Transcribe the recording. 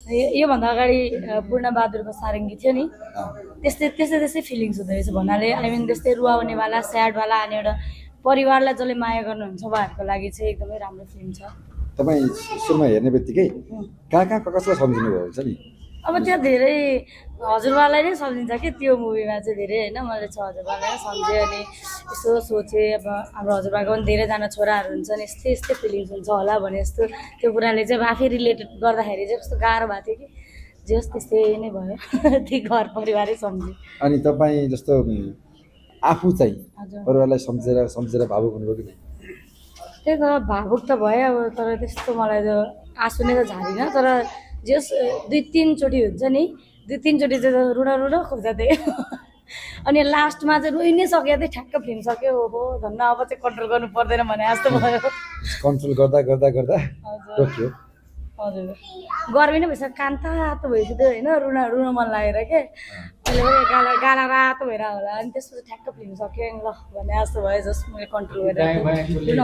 योभन्दा अगाडि पूर्णबहादुरको सारङ्गी थियो नि त्यस्तै फिलिङ्स हुँदो रहेछ भन्नाले आई मिन त्यस्तै रुवाउनेवाला स्याडवाला अनि एउटा परिवारलाई जसले माया गर्नुहुन्छ उहाँहरूको लागि चाहिँ एकदमै राम्रो फिल्म छ। तपाईँ सुरुमा हेर्ने बित्तिकै कहाँ कसलाई सम्झिनु भयो हुन्छ नि? अब त्यहाँ धेरै हजुरबालाई नै सम्झिन्छ कि त्यो मुभीमा चाहिँ धेरै होइन, मैले चाहिँ हजुरबालाई नै सम्झेँ अनि यसो सोचेँ अब हाम्रो हजुरबाको पनि धेरैजना छोराहरू हुन्छन् यस्तै फिलिङ्स हुन्छ होला भने जस्तो त्यो कुराले चाहिँ आफै रिलेटेड गर्दाखेरि चाहिँ कस्तो गाह्रो भएको थियो कि जे होस् त्यस्तै नै भयो त्यही घर परिवारै सम्झेँ। अनि तपाईँ जस्तो आफू चाहिँ परिवारलाई सम्झेर भावुक हुनुभयो कि नहीं? त्यही त भावुक त भयो अब तर त्यस्तो मलाई त आँसु नै त झारिनँ तर जस 2-3 चोटि हुन्छ नि 2-3 चोटि चाहिँ रुन खोज्दा थिएँ अनि लास्टमा चाहिँ रोइ नै सक्यो थिएँ ठ्याक्क फिल्म सक्यो ओहो धन्न अब चाहिँ कन्ट्रोल गर्नु पर्दैन भने जस्तो भयो। कन्ट्रोल गर्दा रोक्यो। हजुर गर्मी नै भइसक्यो कान तातो भइसक्यो होइन रुन मन लागेर के अहिले गाला रातो भएर होला अनि त्यसपछि ठ्याक्क फिल्म सक्यो ल भने जस्तो भयो जस मैले कन्ट्रोल गरेर